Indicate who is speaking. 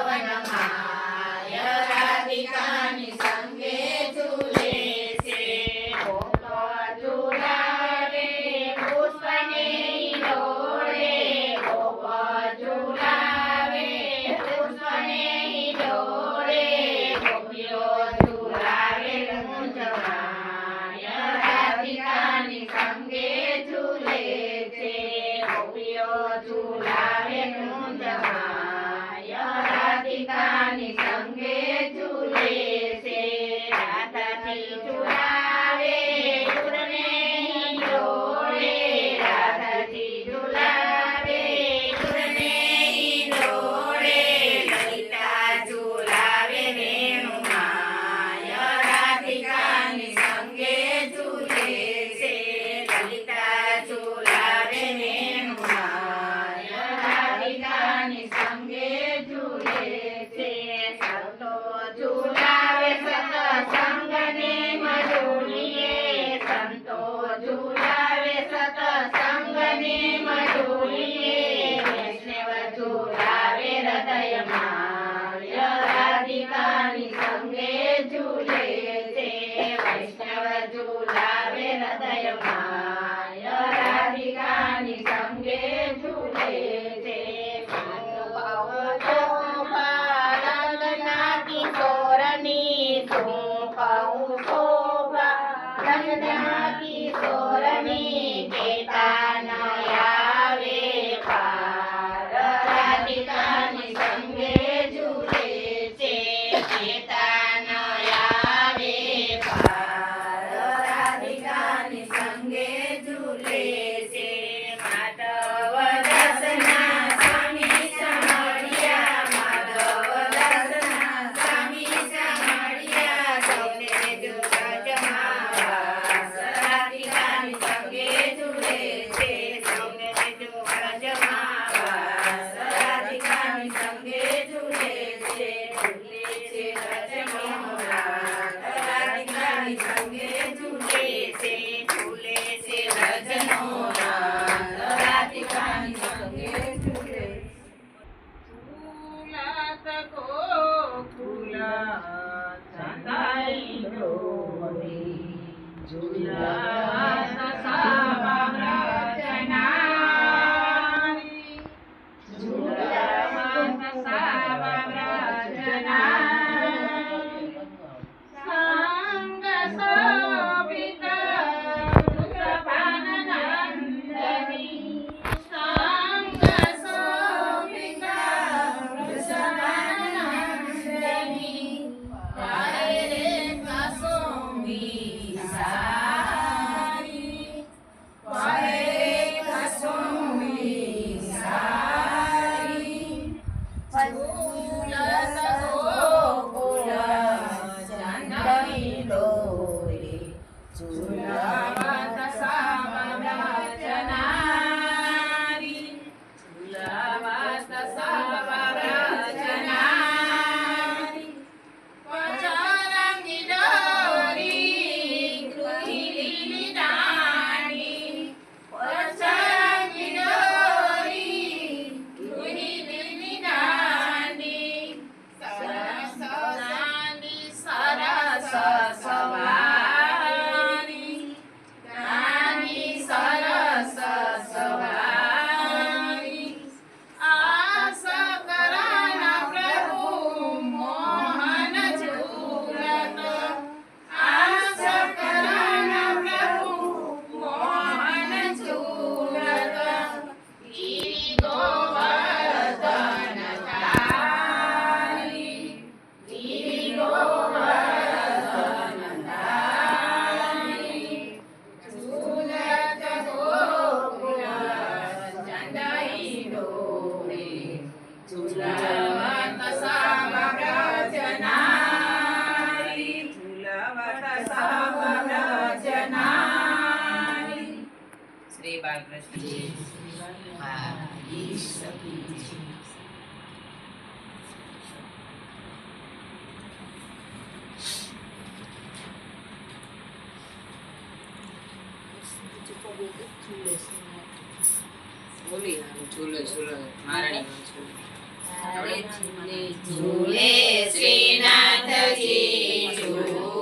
Speaker 1: વનમાય રાધિકાની સંગે ઝૂલે છે ગોપ ઝૂલાવે પુષ્પને ઈડોળે ગોપ ઝૂલાવે પુષ્પને ઈડોળે ગોપીઓ ઝૂલાવે કુંજમાય રાધિકાની સંગે ઝૂલે છે ગોપીઓ ઝૂલાવે કુંજમાય રાધિકાની સંગે ઝૂલે છે રાધાજી ઝૂલાવે ઝૂલને ઈડોળે રાધાજી ઝૂલાવે ઝૂલને ઈડોળે લલિતા ઝૂલાવે વેણુમાય રાધિકાની સંગે ઝૂલે છે લલિતા ઝૂલાવે વેણુમાય રાધિકાની સંગે ઝૂલે છે સંતો ઝૂલાવે સતસંગને મજૂરીએ સંતો ઝૂલાવે સતસંગને મજૂરીએ વૈષ્ણવ ઝૂલાવે હૃદયમાં રાધિકાની સંગે ઝૂલે છે વૈષ્ણવ ઝૂલાવે હૃદયમાં રાધિકાની સંગે ઝૂલે છે શોભા કિશોરની શું કહું શોભા કિશોરની કેતા ન આવે પાર રાધિકાની સંગે ઝૂલે છે કેતા ન આવે પાર રાધિકાની સંગે ઝૂલે છે માધવ દાસના સ્વામી સમળિયા માધવ દાસના સ્વામી સમળિયા સૌને જો સજમાવા રાધિકાની સંગે ઝૂલે છે સૌને જો સજમાવા રાધિકાની સંગે ઝૂલે છે રાધિકાની સંગે ઝૂલે છે ઝૂલે છે રજનોનાથ રાધિકાની સંગે ઝૂલે ઝૂલાત ગોકુલા ચાંદાઈ ડોરી ઝૂલાત સાવવ્રજનારી ઝૂલાત સાવવ્રજનારી સંગ શોભિતા વૃષભાનંદની સંગ શોભિતા વૃષભાનંદની પાય રે કસોમી સારી પાય રે કસોમી સારી ઝૂલત ગોકુલ ચાંદની ડોરી ઝૂલાવત સાવવ્રજનારી ઝૂલાવત સાવવ્રજનારી પચરંગી ડોરી ગૃહી લીલી દાંડી પચરંગી ડોરી ગૃહી લીલી દાંડી સરસ દાંડી સરસ સવારી દાંડી સરસ સવારી આસ કરણ પ્રભુ મોહન ઝૂલત આસ કરણ પ્રભુ મોહન ઝૂલત ગિરિ ગોવર્ધન ધારી ગિરિ ગોવર્ધન ધારી ઝૂલત ગોકુલ ચાંદઈ ડોરી ઝૂલાવત સાવવ્રજનારી ઝૂલાવત સાવવ્રજનારી શ્રી બાલકૃષ્ણજી બોલી ઝૂલો ઝૂલો મહારાણી ઝૂલો ઝૂલે શ્રીનાથજી ઝૂલે